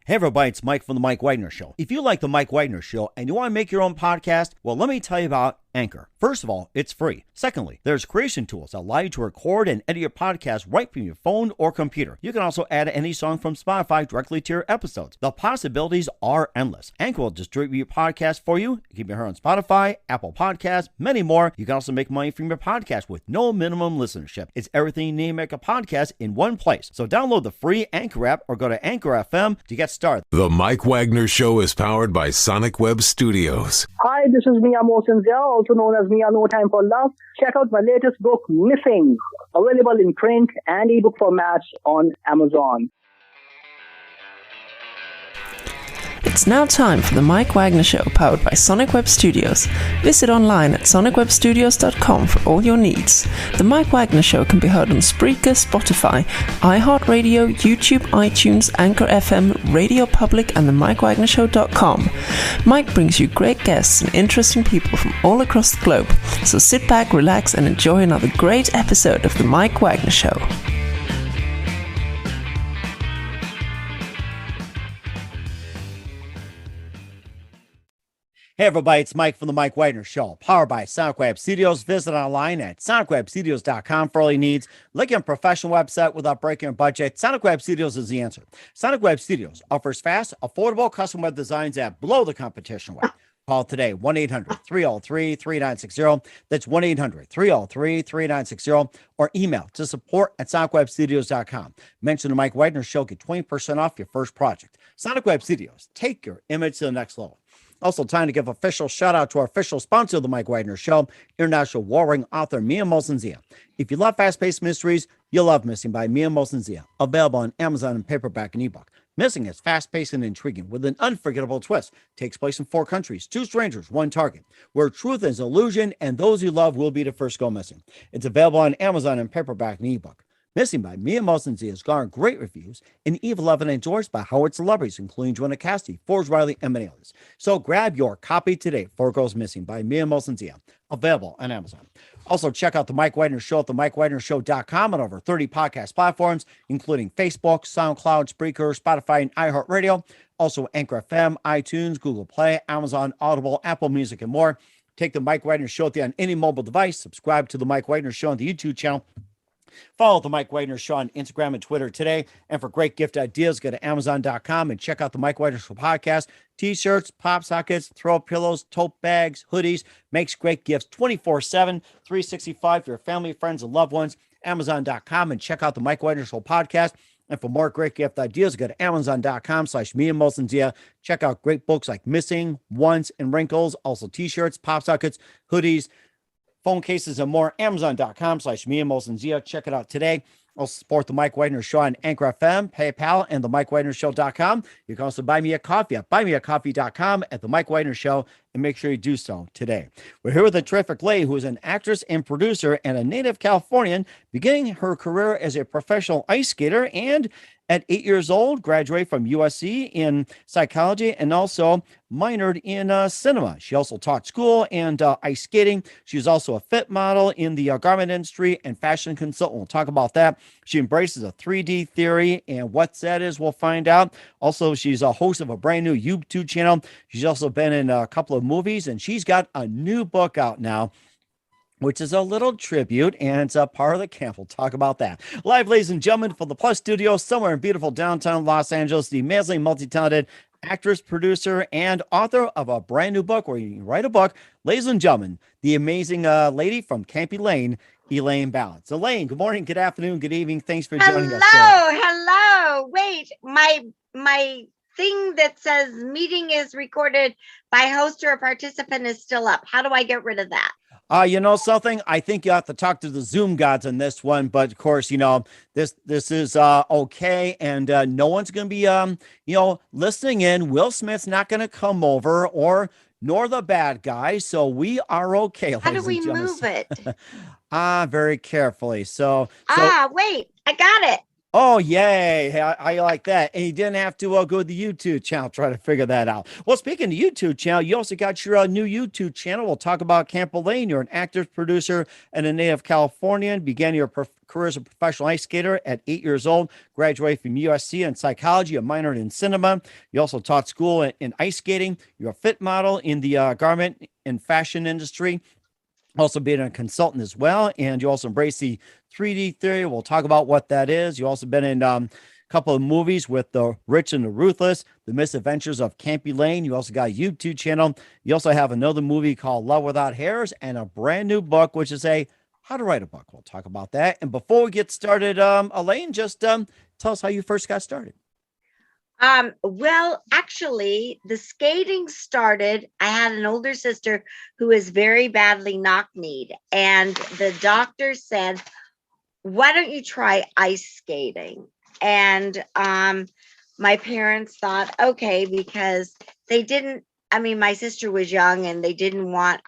Hey everybody, it's Mike from The Mike Wagner Show. If you like The Mike Wagner Show and you want to make your own podcast, well, let me tell you about Anchor. First of all, it's free. Secondly, there's creation tools that allow you to record and edit your podcast right from your phone or computer. You can also add any song from Spotify directly to your episodes. The possibilities are endless. Anchor will distribute your podcast for you. You can be heard on Spotify, Apple Podcasts, many more. You can also make money from your podcast with no minimum listenership. It's everything you need to make a podcast in one place. So download the free Anchor app or go to Anchor FM to get started. The Mike Wagner Show is powered by Sonic Web Studios. Hi, this is Mia Mosensia, also known as Mia No Time for Love. Check out my latest book, Missing, available in print and ebook formats on Amazon. It's now time for the Mike Wagner Show, powered by Sonic Web Studios. Visit online at sonicwebstudios.com for all your needs. The Mike Wagner Show can be heard on Spreaker, Spotify, iHeartRadio, YouTube, iTunes, Anchor FM, Radio Public, and the MikeWagnerShow.com. Mike brings you great guests and interesting people from all across the globe. So sit back, relax, and enjoy another great episode of the Mike Wagner Show. Hey everybody, it's Mike from The Mike Wagner Show, powered by Sonic Web Studios. Visit online at sonicwebstudios.com for all your needs. Looking at a professional website without breaking your budget? Sonic Web Studios is the answer. Sonic Web Studios offers fast, affordable custom web designs that blow the competition away. Call today, 1-800-303-3960. That's 1-800-303-3960. Or email to support@sonicwebstudios.com. Mention the Mike Wagner Show, get 20% off your first project. Sonic Web Studios, take your image to the next level. Also, time to give official shout out to our official sponsor of the Mike Wagner Show, international warring author Mia Mosensia. If you love fast-paced mysteries, you'll love Missing by Mia Mosensia, available on Amazon in paperback and ebook. Missing is fast-paced and intriguing with an unforgettable twist. Takes place in 4 countries, 2 strangers, 1 target, where truth is illusion and those you love will be the first go missing. It's available on Amazon in paperback and ebook. Missing by Mia Mosensia has garnered great reviews and even loved and endorsed by Howard celebrities, including Joanna Cassidy, Forbes Riley, and many others. So grab your copy today before it goes missing by Mia Mosensia, available on Amazon. Also, check out The Mike Wagner Show at themikewagnershow.com on over 30 podcast platforms, including Facebook, SoundCloud, Spreaker, Spotify, and iHeartRadio. Also, Anchor FM, iTunes, Google Play, Amazon, Audible, Apple Music, and more. Take The Mike Wagner Show on any mobile device. Subscribe to The Mike Wagner Show on the YouTube channel. Follow The Mike Wagner Show on Instagram and Twitter today. And for great gift ideas, go to Amazon.com and check out The Mike Wagner Show podcast. T-shirts, pop sockets, throw pillows, tote bags, hoodies. Makes great gifts 24/7, 365 for your family, friends, and loved ones. Amazon.com and check out The Mike Wagner Show podcast. And for more great gift ideas, go to Amazon.com/Mia Mosensia. Check out great books like Missing, Once, and Wrinkles. Also T-shirts, pop sockets, hoodies, phone cases, and more. Amazon.com/Mia Mosensia. Check it out today. Also support the Mike Wagner Show on Anchor FM, PayPal, and the MikeWagnerShow.com. You can also buy me a coffee at buymeacoffee.com at the Mike Wagner Show, and make sure you do so today. We're here with a terrific lady who is an actress and producer and a native Californian, beginning her career as a professional ice skater, and at 8 years old, graduated from USC in psychology and also minored in cinema. She also taught school and ice skating. She was also a fit model in the garment industry and fashion consultant. We'll talk about that. She embraces a 3D theory, and what that is, we'll find out. Also, she's a host of a brand new YouTube channel. She's also been in a couple of movies, and she's got a new book out now, which is a little tribute, and it's a part of the camp. We'll talk about that. Live, ladies and gentlemen, from the Plus Studio, somewhere in beautiful downtown Los Angeles, the amazingly multi-talented actress, producer, and author of a brand new book where you can write a book. Ladies and gentlemen, the amazing lady from Campy Lane, Elaine Ballace. Elaine, good morning, good afternoon, good evening. Thanks for joining us. Hello. Wait, my thing that says meeting is recorded by host or participant is still up. How do I get rid of that? You know something? I think you have to talk to the Zoom gods on this one, but of course, you know, this is okay, and no one's going to be listening in. Will Smith's not going to come over, nor the bad guy, so we are okay. How do we move it? Very carefully. So wait, I got it. Oh, yay. Hey, I like that. And you didn't have to go to the YouTube channel, try to figure that out. Well, speaking of YouTube channel, you also got your new YouTube channel. We'll talk about Camp Elaine. You're an actor, producer, and a native Californian. Began your career as a professional ice skater at 8 years old. Graduated from USC in psychology, a minor in cinema. You also taught school in ice skating. You're a fit model in the garment and fashion industry. Also being a consultant as well. And you also embrace the 3D theory. We'll talk about what that is. You also been in a couple of movies with The Rich and the Ruthless, The Misadventures of Campy Lane. You also got a YouTube channel. You also have another movie called Love Without Hairs and a brand new book, which is How to Write a Book. We'll talk about that. And before we get started, Elaine, just tell us how you first got started. Well, actually, the skating started. I had an older sister who was very badly knock-kneed, and the doctor said, "Why don't you try ice skating?" And my parents thought, okay, because they didn't. I mean, my sister was young, and they didn't want,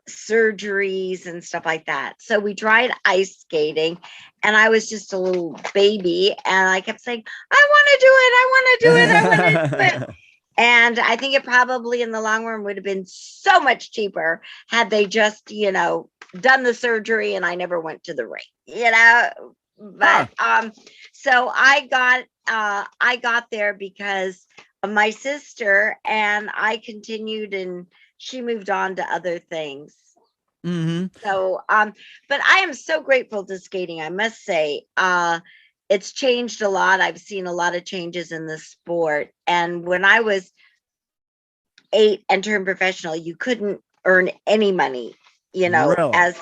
surgeries and stuff like that. So we tried ice skating, and I was just a little baby, and I kept saying, I want to do it. I want to do it. I want to do it. And I think it probably in the long run would have been so much cheaper had they just, done the surgery and I never went to the ring, but, so I got there because of my sister, and I continued, and she moved on to other things. Mm-hmm. So, but I am so grateful to skating. I must say, it's changed a lot. I've seen a lot of changes in the sport. And when I was 8 and turned professional, you couldn't earn any money, Really? as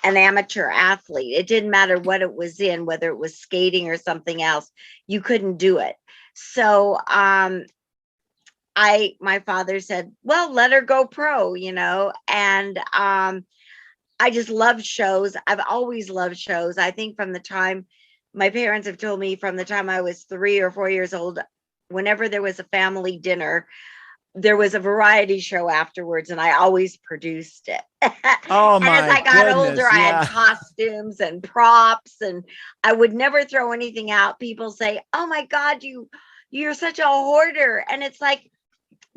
an amateur athlete. It didn't matter what it was in, whether it was skating or something else, you couldn't do it. So, my father said, well, let her go pro, and I just loved shows. I've always loved shows. I think from the time my parents have told me, from the time I was 3 or 4 years old, whenever there was a family dinner, there was a variety show afterwards, and I always produced it. Oh, and my as I got goodness, older, I had costumes and props, and I would never throw anything out. People say, oh my God, you're such a hoarder. And it's like,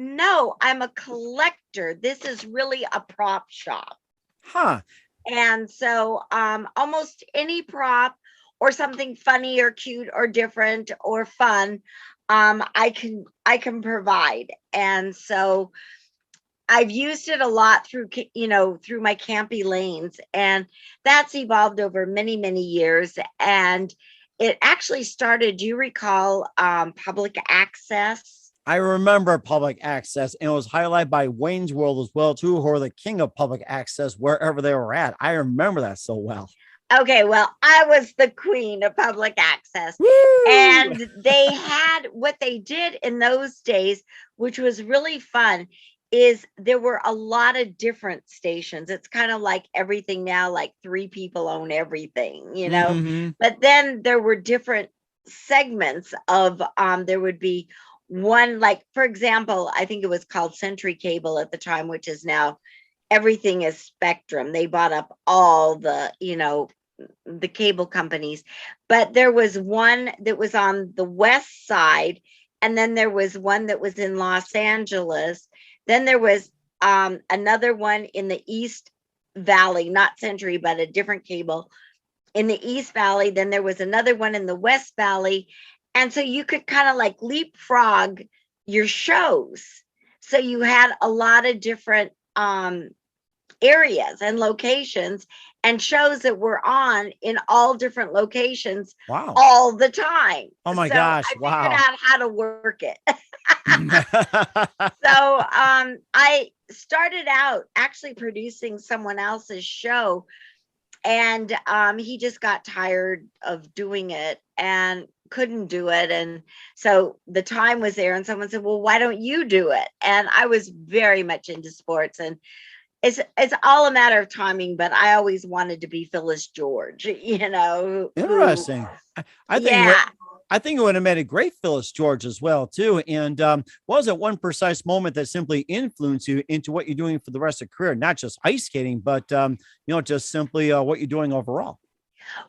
no, I'm a collector. This is really a prop shop. Huh. And so almost any prop or something funny or cute or different or fun, I can provide. And so I've used it a lot through my Campy Lanes, and that's evolved over many, many years. And it actually started, do you recall Public Access? I remember Public Access, and it was highlighted by Wayne's World as well, too, who are the king of public access wherever they were at. I remember that so well. Okay, well, I was the queen of Public Access. Woo! And they had, what they did in those days, which was really fun, is there were a lot of different stations. It's kind of like everything now, like 3 people own everything, Mm-hmm. But then there were different segments of, there would be one, like, for example, I think it was called Century Cable at the time, which is now everything is Spectrum. They bought up all the, the cable companies. But there was one that was on the west side, and then there was one that was in Los Angeles. Then there was another one in the East Valley, not Century, but a different cable in the East Valley. Then there was another one in the West Valley. And so you could kind of like leapfrog your shows. So you had a lot of different areas and locations and shows that were on in all different locations. Wow. All the time. Oh my So gosh. I Wow. figured out how to work it. So I started out actually producing someone else's show, and he just got tired of doing it and couldn't do it. And so the time was there, and someone said, well, why don't you do it? And I was very much into sports, and it's all a matter of timing, but I always wanted to be Phyllis George, Interesting. I think I think it would have made a great Phyllis George as well, too. And was it one precise moment that simply influenced you into what you're doing for the rest of your career? Not just ice skating, but, just simply what you're doing overall.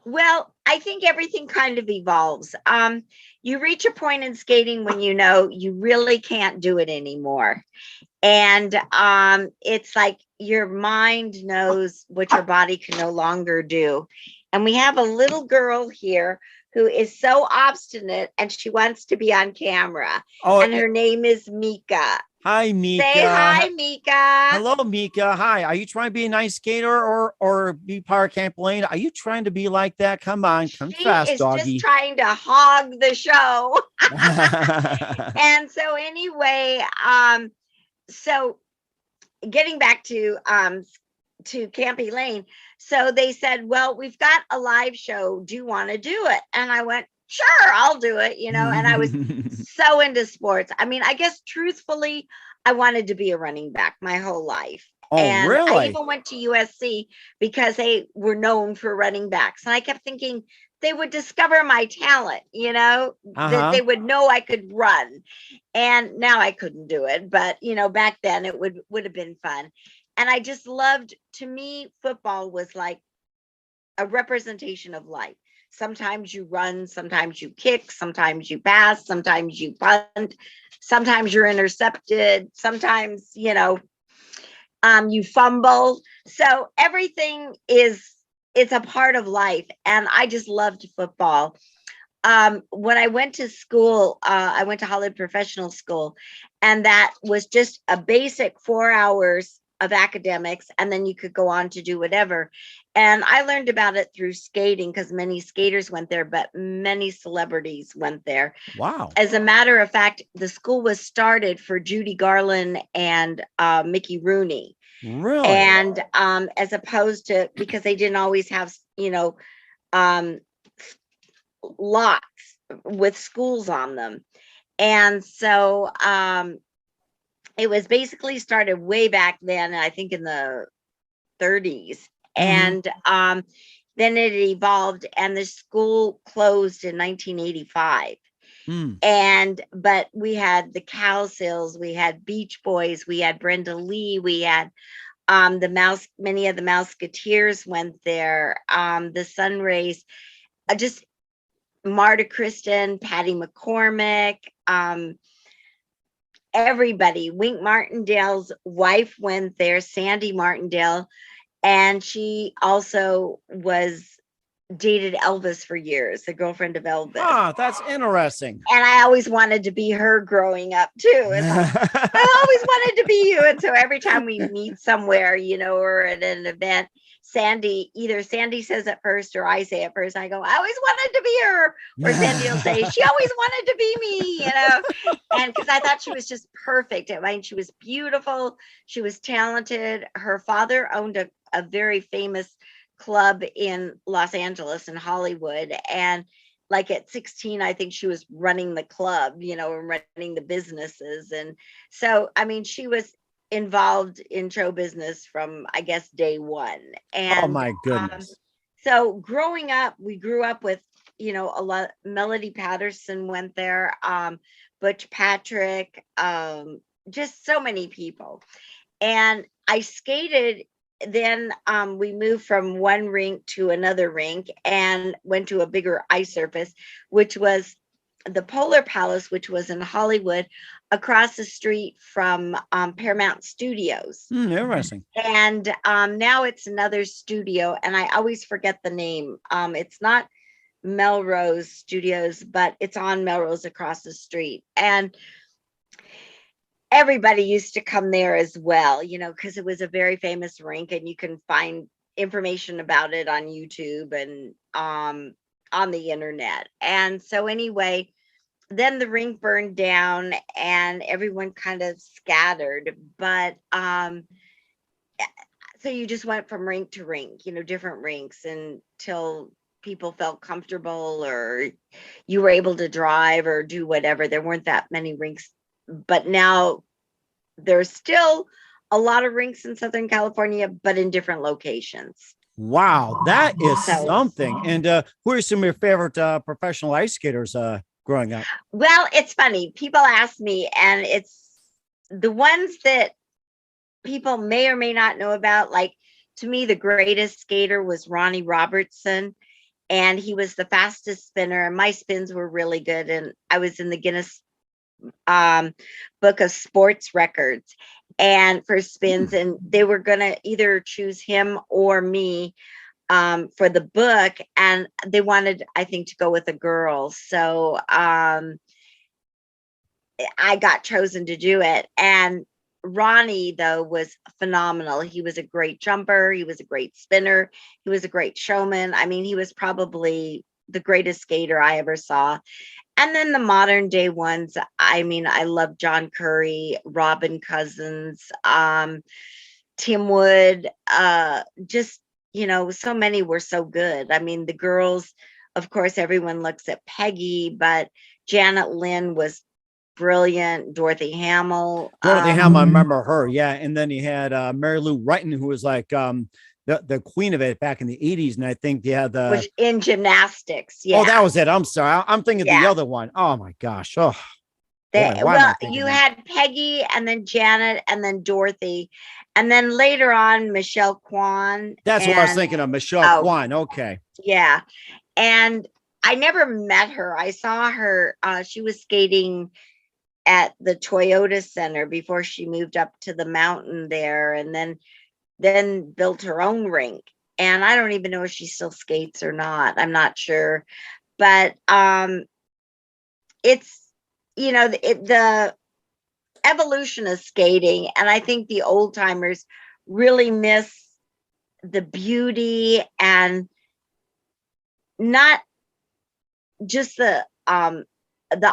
Well, I think everything kind of evolves. You reach a point in skating when you know you really can't do it anymore. And it's like your mind knows what your body can no longer do. And we have a little girl here who is so obstinate and she wants to be on camera. Oh, And her name is Mika. hi, Mika. Say hi, Mika. Hello, Mika. Hi. Are you trying to be a nice skater or be part of Camp Elaine? Are you trying to be like that? Come on, confess, She is doggy. just trying to hog the show. And so anyway, so getting back to Camp Elaine, so they said, well, we've got a live show. Do you want to do it? And I went, sure, I'll do it, and I was so into sports. I mean, I guess truthfully, I wanted to be a running back my whole life. Oh, And really? I even went to USC because they were known for running backs. And I kept thinking they would discover my talent, that they would know I could run. And now I couldn't do it. But, back then it would have been fun. And I just loved, to me, football was like a representation of life. Sometimes you run, sometimes you kick, sometimes you pass, sometimes you punt, sometimes you're intercepted, sometimes, you fumble. So everything it's a part of life. And I just loved football. When I went to school, I went to Hollywood Professional School, and that was just a basic 4 hours of academics, and then you could go on to do whatever. And I learned about it through skating because many skaters went there, but many celebrities went there. Wow. As a matter of fact, the school was started for Judy Garland and Mickey Rooney. Really? And as opposed to, because they didn't always have, lots with schools on them. And so it was basically started way back then, I think in the 30s. And then it evolved, and the school closed in 1985. But we had the Cowsills, we had Beach Boys, we had Brenda Lee, we had many of the Mouseketeers went there, the Sunrays, just Marta Kristen, Patty McCormick, everybody. Wink Martindale's wife went there, Sandy Martindale, and she also dated Elvis for years, the girlfriend of Elvis. Ah, that's interesting. And I always wanted to be her growing up too. And I always wanted to be you. And so every time we meet somewhere, or at an event, either Sandy says it first or I say it first. I go, I always wanted to be her. Or Sandy will say, she always wanted to be me, And because I thought she was just perfect. I mean, she was beautiful. She was talented. Her father owned a very famous club in Los Angeles and Hollywood. And like at 16, I think she was running the club, and running the businesses. And so, I mean, she was involved in show business from, I guess, day one. And oh my goodness. So growing up, we grew up with, a lot. Melody Patterson went there, Butch Patrick, just so many people. And I skated. Then we moved from one rink to another rink and went to a bigger ice surface, which was the Polar Palace, which was in Hollywood, across the street from Paramount Studios. Interesting. And now it's another studio, and I always forget the name. It's not Melrose Studios, but it's on Melrose across the street. And everybody used to come there as well, because it was a very famous rink, and you can find information about it on YouTube and on the internet. And so anyway, then the rink burned down and everyone kind of scattered. But so you just went from rink to rink, different rinks, until people felt comfortable or you were able to drive or do whatever. There weren't that many rinks. But now there's still a lot of rinks in Southern California, but in different locations. Wow, that is something. And who are some of your favorite professional ice skaters growing up? Well, it's funny. People ask me, and it's the ones that people may or may not know about. Like, to me, the greatest skater was Ronnie Robertson. and he was the fastest spinner, and my spins were really good, and I was in the Guinness book of sports records and for spins, and they were going to either choose him or me for the book, and they wanted, I think, to go with a girl. So I got chosen to do it. And Ronnie, though, was phenomenal. He was a great jumper. He was a great spinner. He was a great showman. I mean, he was probably the greatest skater I ever saw. And then the modern day ones, I mean, I love John Curry, Robin Cousins, Tim Wood, just, you know, so many were so good. I mean, the girls, of course, everyone looks at Peggy, but Janet Lynn was brilliant. Dorothy Hamill. Dorothy Hamill, I remember her. Yeah. And then you had Mary Lou Retton, who was like the queen of it back in the 80s. And I think they had the was in gymnastics. Yeah. Oh, that was it. I'm sorry. I'm thinking Yeah. the other one. Oh my gosh. Oh, They, boy, why am I well, thinking you that? had Peggy and then Janet and then Dorothy. And then later on, Michelle Kwan. That's what I was and- thinking of. Michelle Oh. Kwan. Okay. Yeah. And I never met her. I saw her. She was skating at the Toyota Center before she moved up to the mountain there, and then built her own rink. And I don't even know if she still skates or not. I'm not sure. But it's, you know, the evolution of skating, and I think the old timers really miss the beauty and not just the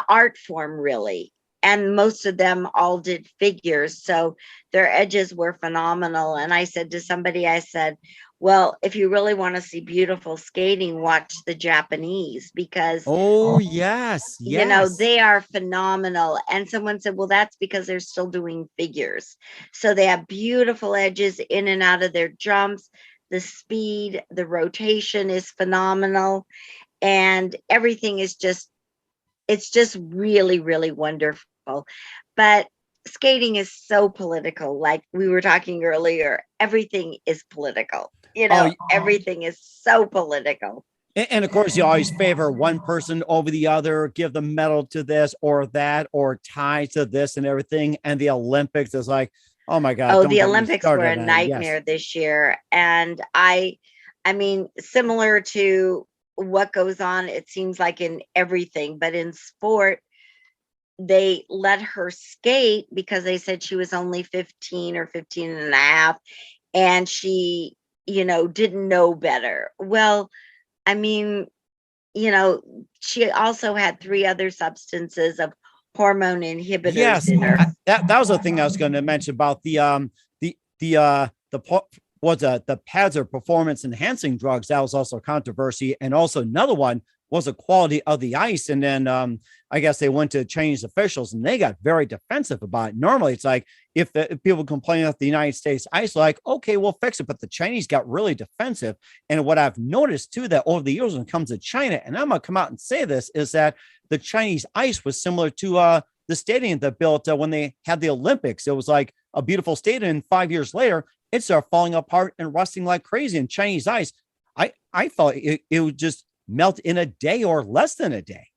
art form, really. And most of them all did figures, so their edges were phenomenal. And I said to somebody, I said, well, if you really want to see beautiful skating, watch the Japanese, because Oh, yes. Yes. you know, they are phenomenal. And someone said, well, that's because they're still doing figures. So they have beautiful edges in and out of their jumps. The speed, the rotation is phenomenal. And everything is just, it's just really, really wonderful. But skating is so political. Like we were talking earlier, everything is political. You know, everything is so political. And of course, you always favor one person over the other, give the medal to this or that, or tie to this and everything. And the Olympics is like, oh my God. Oh, don't the get me Olympics started were a on it. nightmare Yes. this year. And I mean, similar to what goes on, it seems like in everything, but in sport, they let her skate because they said she was only 15 or 15 and a half. And she, you know, didn't know better. Well, I mean, you know, she also had 3 other substances of hormone inhibitors Yes. in her. That was the thing I was going to mention about the pads or performance enhancing drugs. That was also controversy. And also another one was the quality of the ice. And then I guess they went to Chinese officials and they got very defensive about it. Normally it's like if people complain about the United States ice, like, okay, we'll fix it. But the Chinese got really defensive. And what I've noticed too, that over the years when it comes to China, and I'm going to come out and say this, is that the Chinese ice was similar to the stadium that built when they had the Olympics. It was like a beautiful stadium. And 5 years later, it started falling apart and rusting like crazy. And Chinese ice, I felt it would just melt in a day or less than a day.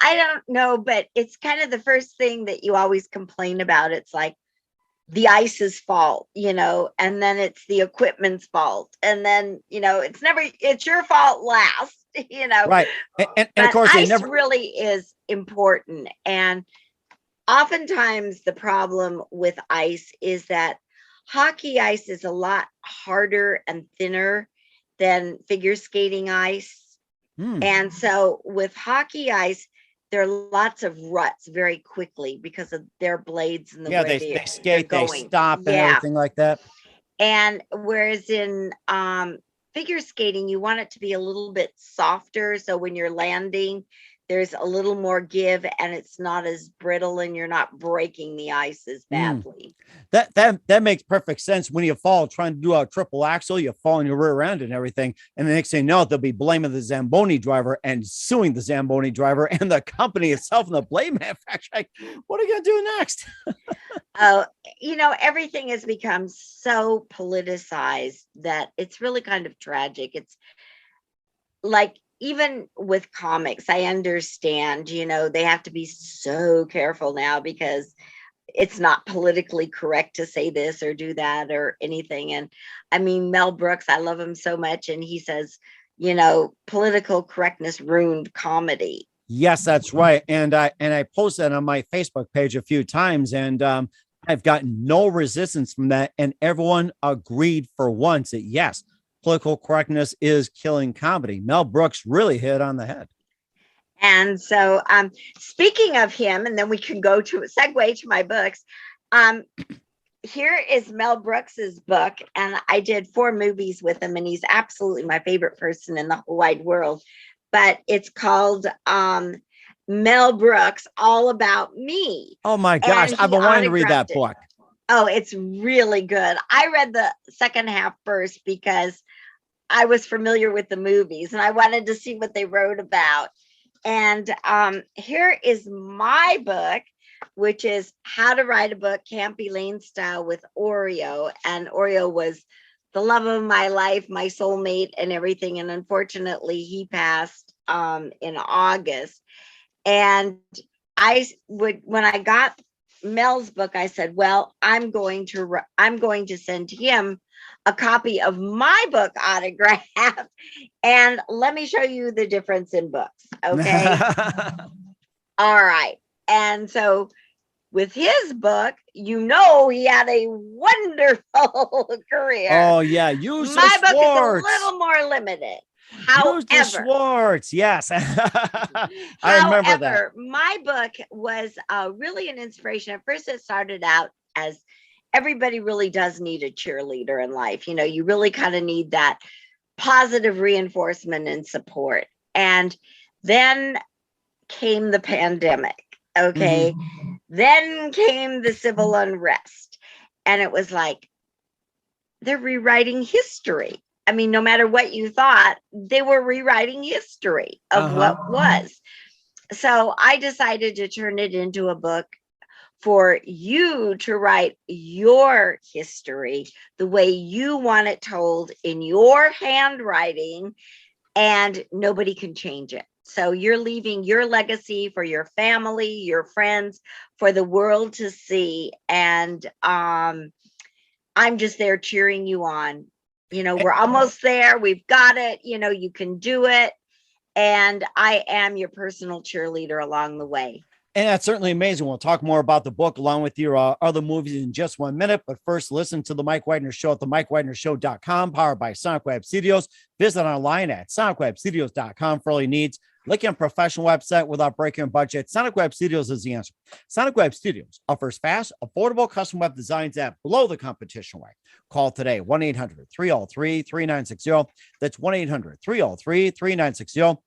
I don't know, but it's kind of the first thing that you always complain about. It's like the ice's fault, you know, and then it's the equipment's fault. And then, you know, it's your fault last, you know. Right. And of But course, they ice never. really is important. And oftentimes the problem with ice is that hockey ice is a lot harder and thinner than figure skating ice. And so with hockey ice, there are lots of ruts very quickly because of their blades and the way they skate, they going. stop and everything like that. And whereas in figure skating, you want it to be a little bit softer. So when you're landing, there's a little more give and it's not as brittle and you're not breaking the ice as badly. That makes perfect sense. When you fall trying to do a triple axel, you fall on your rear end and everything. And the next thing you know, they'll be blaming the Zamboni driver and suing the Zamboni driver and the company itself and the blade manufacturer. Like, what are you going to do next? Oh, everything has become so politicized that it's really kind of tragic. It's like, even with comics, I understand, they have to be so careful now because it's not politically correct to say this or do that or anything. And I mean, Mel Brooks, I love him so much. And he says, political correctness ruined comedy. Yes, that's right. And I posted on my Facebook page a few times, and I've gotten no resistance from that. And everyone agreed for once that yes, political correctness is killing comedy. Mel Brooks really hit on the head. And so, speaking of him, and then we can go to a segue to my books. Here is Mel Brooks's book, and I did 4 movies with him, and he's absolutely my favorite person in the whole wide world. But it's called Mel Brooks, All About Me. Oh my gosh, I've been wanting to read that book. Oh, it's really good. I read the second half first because I was familiar with the movies and I wanted to see what they wrote about. And here is my book, which is How to Write a Book Campy Lane Style with Oreo. And Oreo was the love of my life, my soulmate and everything. And unfortunately, he passed in August. And when I got Mel's book, I said, well, I'm going to send him a copy of my book autograph, and let me show you the difference in books. Okay. All right. And so with his book, he had a wonderful career. Oh yeah. Use my book Schwartz. is a little more limited. However, Schwartz, yes. I remember that. My book was really an inspiration. At first, it started out as everybody really does need a cheerleader in life. You really kind of need that positive reinforcement and support. And then came the pandemic. Okay. Mm-hmm. Then came the civil unrest. And it was like, they're rewriting history. I mean, no matter what you thought, they were rewriting history of what was. So I decided to turn it into a book for you to write your history the way you want it told in your handwriting, and nobody can change it. So you're leaving your legacy for your family, your friends, for the world to see. And I'm just there cheering you on. We're almost there. We've got it. You can do it. And I am your personal cheerleader along the way. And that's certainly amazing. We'll talk more about the book along with your other movies in just 1 minute. But first, listen to the Mike Wagner Show at the MikeWagnerShow.com, powered by Sonic Web Studios. Visit online at SonicWebStudios.com for all your needs. Looking at a professional website without breaking a budget? Sonic Web Studios is the answer. Sonic Web Studios offers fast, affordable custom web designs that blow the competition away. Call today, 1-800-303-3960. That's 1-800-303-3960.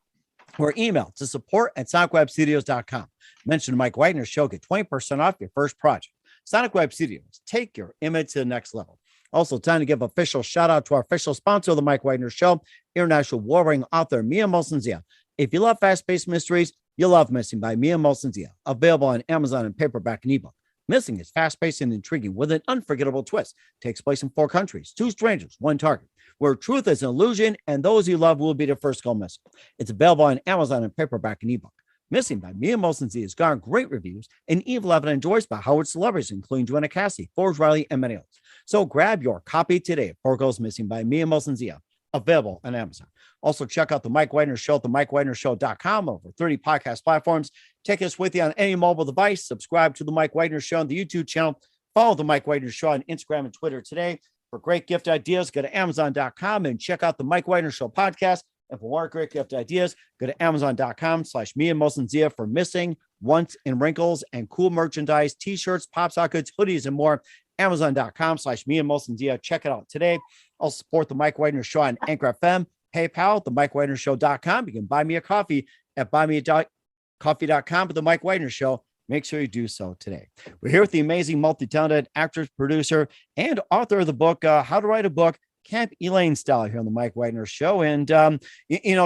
Or email to support@sonicwebstudios.com. Mention the Mike Wagner Show. Get 20% off your first project. Sonic Web Studios. Take your image to the next level. Also, time to give official shout out to our official sponsor of the Mike Wagner Show, international warring author Mia Molson-Zia. If you love fast-paced mysteries, you'll love Missing by Mia Molson-Zia. Available on Amazon in paperback and ebook. Missing is fast-paced and intriguing with an unforgettable twist. Takes place in 4 countries, 2 strangers, 1 target, where truth is an illusion and those you love will be the first to go missing. It's available on Amazon in paperback and ebook. Missing by Mia Molson-Zia has garnered great reviews and even have been endorsed by Howard celebrities, including Joanna Cassidy, Forbes Riley, and many others. So grab your copy today of Broncos Missing by Mia Molson-Zia, available on Amazon. Also, check out the Mike Wagner Show at the MikeWagnerShow.com, over 30 podcast platforms. Take us with you on any mobile device. Subscribe to the Mike Wagner Show on the YouTube channel. Follow the Mike Wagner Show on Instagram and Twitter today. For great gift ideas, go to Amazon.com and check out the Mike Wagner Show podcast. And for more great gift ideas, go to Amazon.com/Mia Molson-Zia for Missing, Once, and Wrinkles, and cool merchandise, t-shirts, pop sockets, hoodies, and more. Amazon.com/Mia Molson-Zia. Check it out today. I'll support the Mike Wagner Show on Anchor FM, PayPal, the MikeWagnerShow.com. You can buy me a coffee at buymeacoffee.com. But the Mike Wagner Show, make sure you do so today. We're here with the amazing multi-talented actress, producer, and author of the book, How to Write a Book, Camp Elaine Style, here on the Mike Wagner Show. And,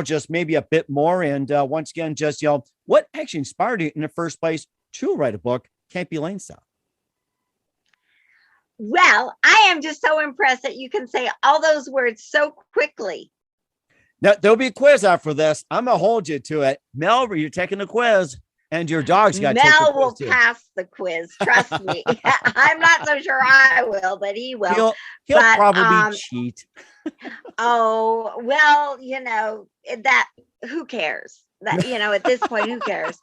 just maybe a bit more. And once again, just, what actually inspired you in the first place to write a book, Camp Elaine Style? Well, I am just so impressed that you can say all those words so quickly. Now, there'll be a quiz after this. I'm going to hold you to it. Mel, you're taking the quiz, and your dog's got to take the Mel quiz will too. pass the quiz. Trust me. I'm not so sure I will, but he will. He'll But, probably cheat. Oh, well, that who cares? That, at this point, who cares?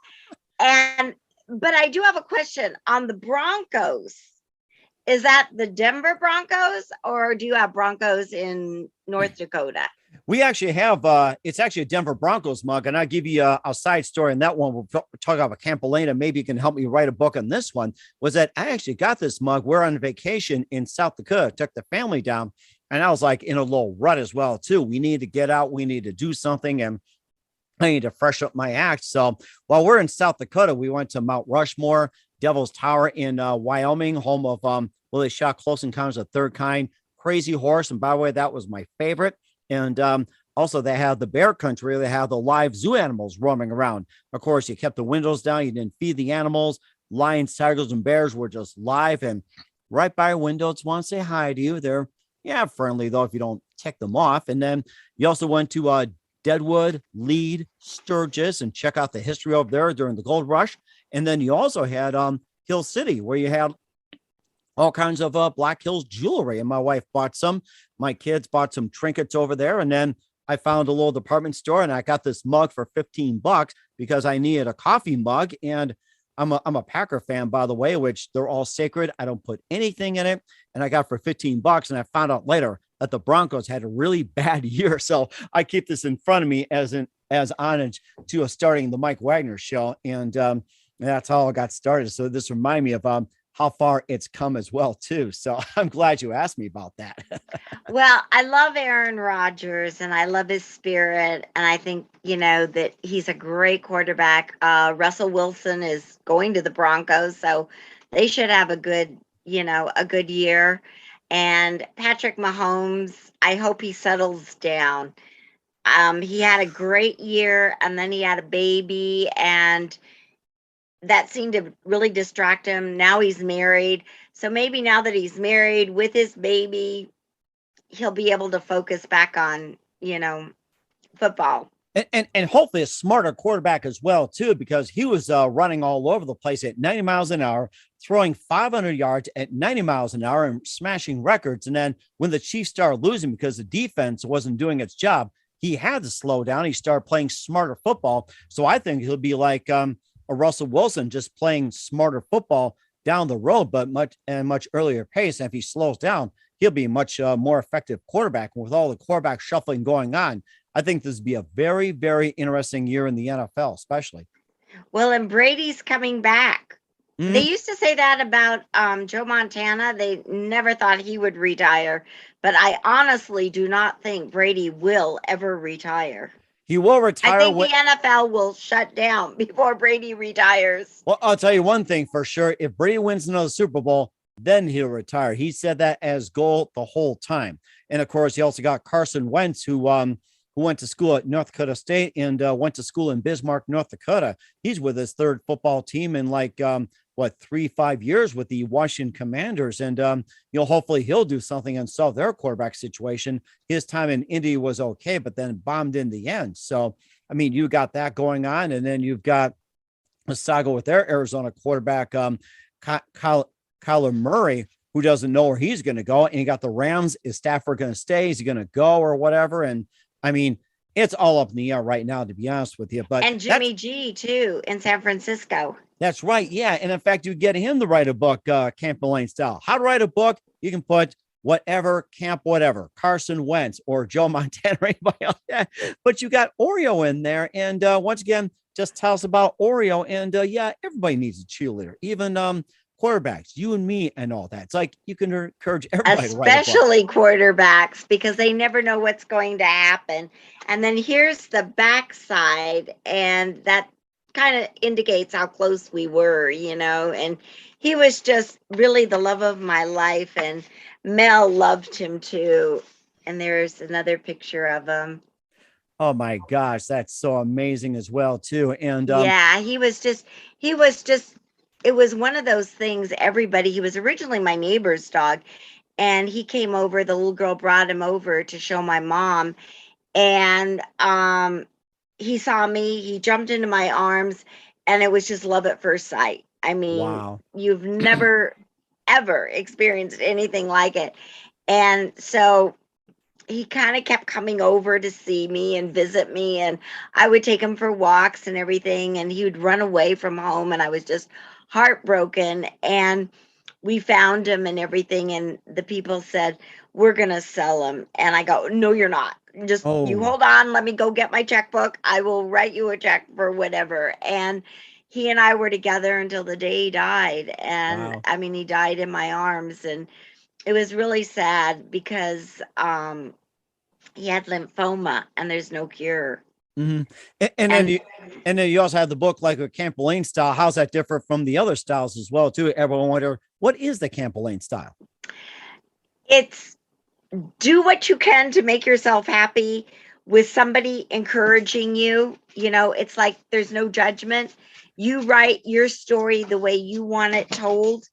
But I do have a question on the Broncos. Is that the Denver Broncos, or do you have Broncos in North Dakota? We actually have, it's actually a Denver Broncos mug, and I'll give you a side story on that one. We'll talk about Camp Elaine. Maybe you can help me write a book on this one. Was that I actually got this mug. We're on vacation in South Dakota, took the family down, and I was like in a little rut as well, too. We need to get out. We need to do something, and I need to freshen up my act. So while we're in South Dakota, we went to Mount Rushmore, Devil's Tower in Wyoming, home of Willie shot Close Encounters of the Third Kind, Crazy Horse. And by the way, that was my favorite. And also they have the bear country. They have the live zoo animals roaming around. Of course, you kept the windows down. You didn't feed the animals. Lions, tigers, and bears were just live and right by your window. Just want to say hi to you. They're friendly though if you don't tick them off. And then you also went to Deadwood, Lead, Sturgis, and check out the history over there during the gold rush. And then you also had Hill City, where you had all kinds of Black Hills jewelry. And my wife bought some. My kids bought some trinkets over there. And then I found a little department store, and I got this mug for $15 because I needed a coffee mug. And I'm a Packer fan, by the way, which they're all sacred. I don't put anything in it. And I got for $15. And I found out later that the Broncos had a really bad year. So I keep this in front of me as homage to starting the Mike Wagner show. And that's how I got started. So this reminded me of how far it's come as well, too. So I'm glad you asked me about that. Well, I love Aaron Rodgers and I love his spirit. And I think, that he's a great quarterback. Russell Wilson is going to the Broncos, so they should have a good year. And Patrick Mahomes, I hope he settles down. He had a great year, and then he had a baby, and that seemed to really distract him. Now he's married. So maybe now that he's married with his baby, he'll be able to focus back on, football. And hopefully a smarter quarterback as well, too, because he was running all over the place at 90 miles an hour, throwing 500 yards at 90 miles an hour and smashing records. And then when the Chiefs started losing because the defense wasn't doing its job, he had to slow down. He started playing smarter football. So I think he'll be like a Russell Wilson, just playing smarter football down the road, but much earlier pace. And if he slows down, he'll be a much more effective quarterback. And with all the quarterback shuffling going on, I think this would be a very, very interesting year in the NFL, especially. Well, and Brady's coming back. Mm-hmm. They used to say that about Joe Montana. They never thought he would retire. But I honestly do not think Brady will ever retire. He will retire. I think the NFL will shut down before Brady retires. Well, I'll tell you one thing for sure. If Brady wins another Super Bowl, then he'll retire. He said that as goal the whole time. And of course, he also got Carson Wentz, who went to school at North Dakota State and went to school in Bismarck, North Dakota. He's with his third football team in 3-5 years with the Washington Commanders. And, hopefully he'll do something and solve their quarterback situation. His time in Indy was okay, but then bombed in the end. So, I mean, you got that going on. And then you've got a saga with their Arizona quarterback, Kyler Murray, who doesn't know where he's going to go. And you got the Rams. Is Stafford going to stay? Is he going to go or whatever? And I mean, it's all up in the air right now, to be honest with you. But and Jimmy G too in San Francisco. That's right. Yeah. And in fact, you get him to write a book, Camp Elaine style. How to write a book. You can put whatever, Camp, whatever, Carson Wentz or Joe Montana or anybody else. But you got Oreo in there. And once again, just tell us about Oreo. And everybody needs a cheerleader, even quarterbacks, you and me and all that. It's like you can encourage everybody to write a book. Especially quarterbacks, because they never know what's going to happen. And then here's the backside, and that kind of indicates how close we were, and he was just really the love of my life, and Mel loved him too. And there's another picture of him. Oh my gosh, that's so amazing as well too. And he was just it was one of those things. He was originally my neighbor's dog, and he came over. The little girl brought him over to show my mom, and he saw me. He jumped into my arms, and it was just love at first sight. I mean, Wow. you've never ever experienced anything like it. And so he kind of kept coming over to see me and visit me, and I would take him for walks and everything, and he would run away from home, and I was just heartbroken. And we found him and everything, and the people said, we're gonna sell him. And I go, no, you're not. Just you Oh, hold on, let me go get my checkbook. I will write you a check for whatever. And he and I were together until the day he died. And wow. I mean, he died in my arms, and it was really sad because he had lymphoma and there's no cure. hmm And then And you also have the book like a Camp Elaine style. How's that different from the other styles as well too? Everyone wonder what is the Camp Elaine style? it's do what you can to make yourself happy with somebody encouraging you. You know, it's like there's no judgment. You write your story the way you want it told.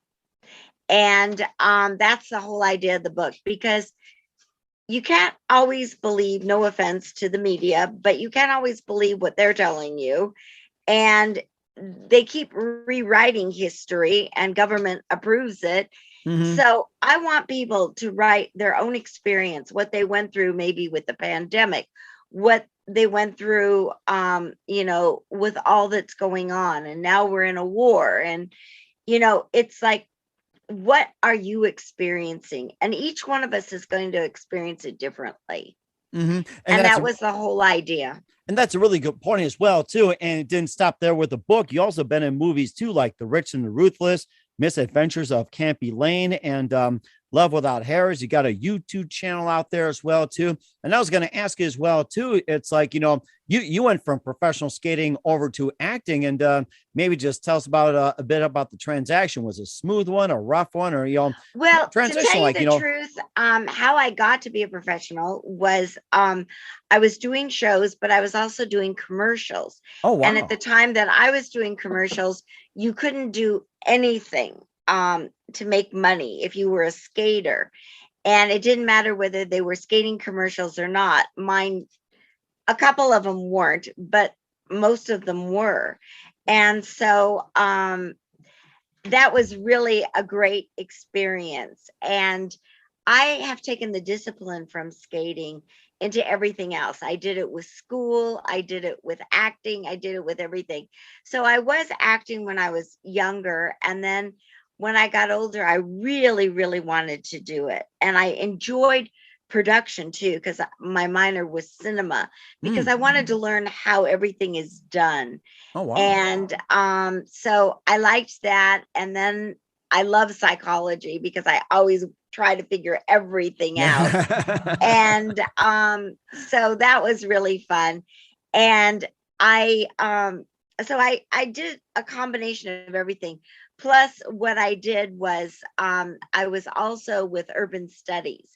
And that's the whole idea of the book, because you can't always believe, no offense to the media, but you can't always believe what they're telling you. And they keep rewriting history, and government approves it. Mm-hmm. So I want people to write their own experience, what they went through, maybe with the pandemic, what they went through, you know, with all that's going on. And now we're in a war. And, you know, it's like, what are you experiencing? And each one of us is going to experience it differently. Mm-hmm. And that was the whole idea. And that's a really good point as well, too. And it didn't stop there with the book. You also been in movies, too, like The Rich and the Ruthless, Misadventures of Camp Elaine, and Love Without Hairs. You got a YouTube channel out there as well, too. And I was going to ask you as well, too. It's like, you know, you went from professional skating over to acting, and maybe just tell us about a bit about the transaction. Was it a smooth one, a rough one, or, you know, Well, to transition tell you like, the you know, truth, how I got to be a professional was I was doing shows, but I was also doing commercials. oh, And at wow. the time that I was doing commercials, you couldn't do anything to make money if you were a skater. And it didn't matter whether they were skating commercials or not. Mine, a couple of them weren't, but most of them were. And so that was really a great experience. And I have taken the discipline from skating into everything else. I did it with school, I did it with acting, I did it with everything. So I was acting when I was younger. And then when I got older, I really, really wanted to do it. And I enjoyed production too, because my minor was cinema, because I wanted to learn how everything is done. Oh, wow. And so I liked that. And then I love psychology because I always try to figure everything out. And so that was really fun. And I did a combination of everything. Plus, what I did was I was also with urban studies.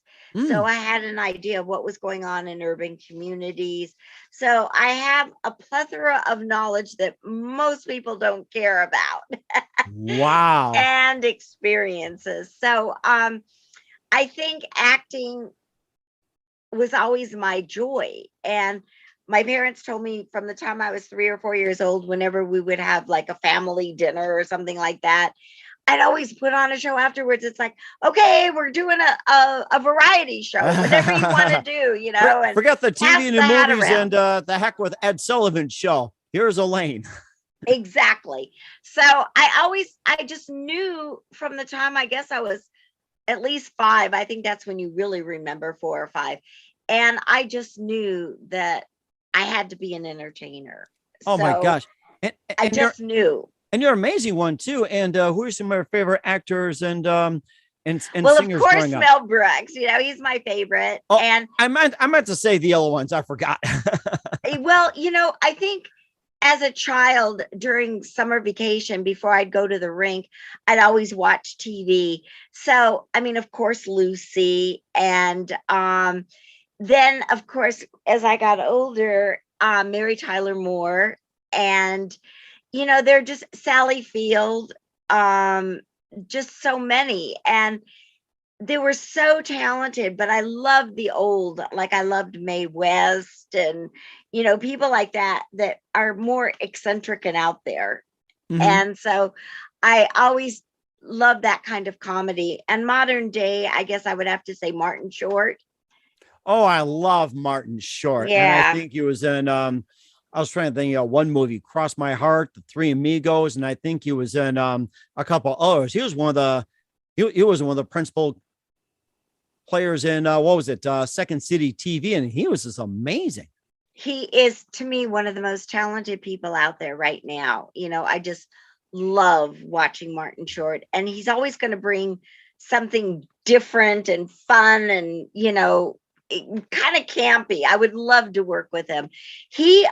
So I had an idea of what was going on in urban communities. So I have a plethora of knowledge that most people don't care about. Wow. And experiences. So I think acting was always my joy. And my parents told me from the time I was 3 or 4 years old, whenever we would have like a family dinner or something like that, I'd always put on a show afterwards. It's like, okay, we're doing a variety show, whatever you want to do, you know. And forget the pass TV and the the hat movies around. and the heck with Ed Sullivan show. Here's Elaine. Exactly. So I just knew from the time, I guess I was at least 5. I think that's when you really remember 4 or 5. And I just knew that I had to be an entertainer. Oh my So gosh. I And just knew. you're an amazing one too. And who are some of your favorite actors and Well, of singers course, growing up? Mel Brooks, you know, he's my favorite. Oh, And I meant to say the other ones. I forgot. well, you know, I think as a child during summer vacation, before I'd go to the rink, I'd always watch TV. So, I mean, of course, Lucy. And then, of course, as I got older, Mary Tyler Moore. And, you know, they're just Sally Field. just so many. And they were so talented, but I loved the old, like I loved Mae West and, people like that are more eccentric and out there. And so I always love that kind of comedy. And modern day, I guess I would have to say Martin Short. Oh, I love Martin Short. And I Yeah. think he was in, I was trying to think, one movie, Cross My Heart, The Three Amigos. And I think he was in a couple others. He was one of the principal players in, Second City TV. And he was just amazing. He is, to me, one of the most talented people out there right now. I just love watching Martin Short, and he's always going to bring something different and fun and, kind of campy. I would love to work with him. He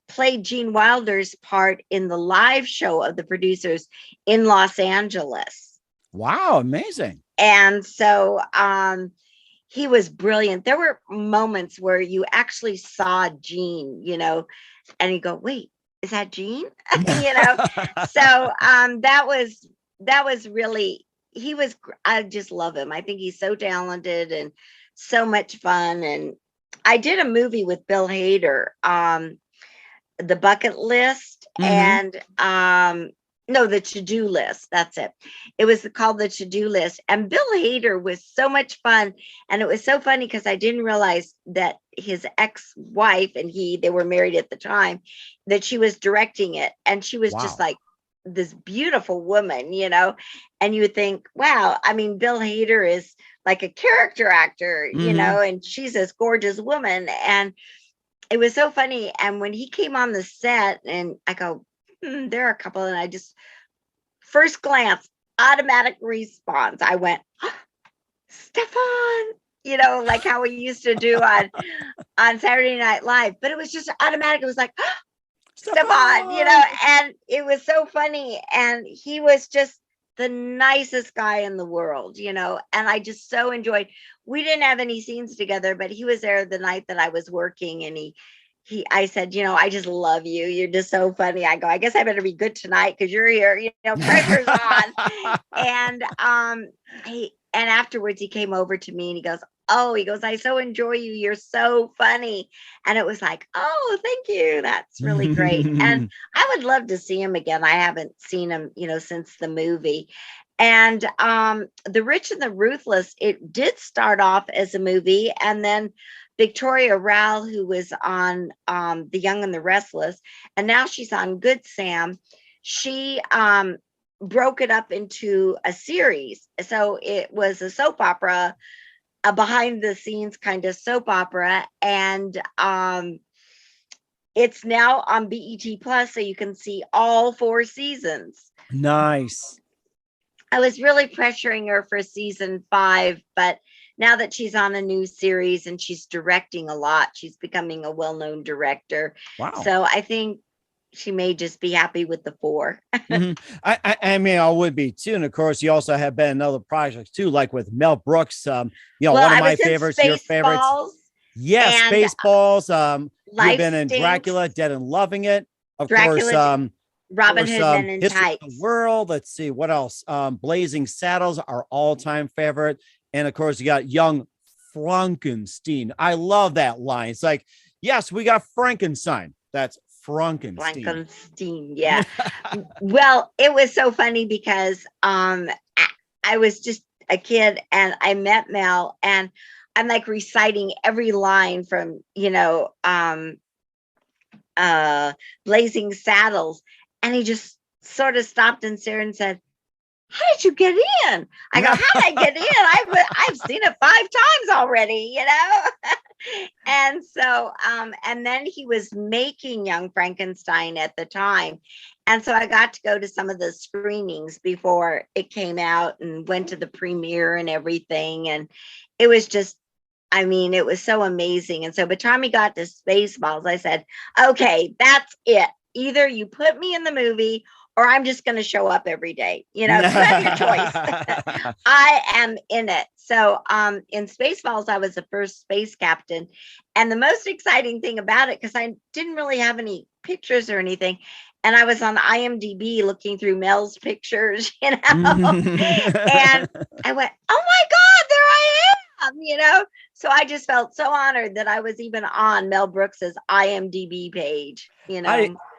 played Gene Wilder's part in the live show of the producers in Los Angeles. Wow, amazing. And so he was brilliant. There were moments where you actually saw Gene, and you go, wait, is that Gene? So that was really, I just love him. I think he's so talented and so much fun. And I did a movie with Bill Hader, The Bucket List, and no, The To-Do List. That's it. It was called The To-Do List. And Bill Hader was so much fun. And it was so funny because I didn't realize that his ex-wife and they were married at the time, that she was directing it. And she was just like this beautiful woman, and you would think, wow, I mean, Bill Hader is like a character actor, and she's this gorgeous woman. And it was so funny. And when he came on the set, and I go, there are a couple, and I just, first glance, automatic response, I went, oh, Stefan, like how we used to do on Saturday Night Live. But it was just automatic. It was like, oh, Stefan, and it was so funny. And he was just the nicest guy in the world, and I just so enjoyed. We didn't have any scenes together, but he was there the night that I was working, and I said, I just love you. You're just so funny. I go, I guess I better be good tonight because you're here, pressure's on. And and afterwards he came over to me and he goes, I so enjoy you. You're so funny. And it was like, oh, thank you. That's really great. And I would love to see him again. I haven't seen him, since the movie. And The Rich and the Ruthless, it did start off as a movie, and then Victoria Rowell, who was on The Young and the Restless, and now she's on Good Sam. She broke it up into a series. So it was a soap opera, a behind the scenes kind of soap opera. And it's now on BET Plus, so you can see all 4 seasons. Nice. I was really pressuring her for season 5, but now that she's on a new series and she's directing a lot, she's becoming a well-known director. Wow. So I think she may just be happy with the 4. I mean, I would be too. And of course, you also have been in other projects too, like with Mel Brooks. One of my favorites, your favorites. Yes, Spaceballs. You've been in Dracula, Dead and Loving It. Of course, Robin Hood Men in Tights. The World. Let's see what else. Blazing Saddles, our all-time favorite. And of course, you got Young Frankenstein. I love that line. It's like, yes, we got Frankenstein. That's Frankenstein. Yeah. Well, it was so funny because I was just a kid and I met Mel, and I'm like reciting every line from, Blazing Saddles. And he just sort of stopped and stared and said, how did you get in? I go, how did I get in? I've seen it 5 times already, And so, and then he was making Young Frankenstein at the time. And so I got to go to some of the screenings before it came out and went to the premiere and everything. And it was just, it was so amazing. And so by the time we got to Spaceballs, I said, okay, that's it. Either you put me in the movie or I'm just going to show up every day. You have your choice. I am in it. So in Spaceballs, I was the first space captain. And the most exciting thing about it, because I didn't really have any pictures or anything, And I was on IMDb looking through Mel's pictures, and I went, oh my God, there I am, So I just felt so honored that I was even on Mel Brooks's IMDb page,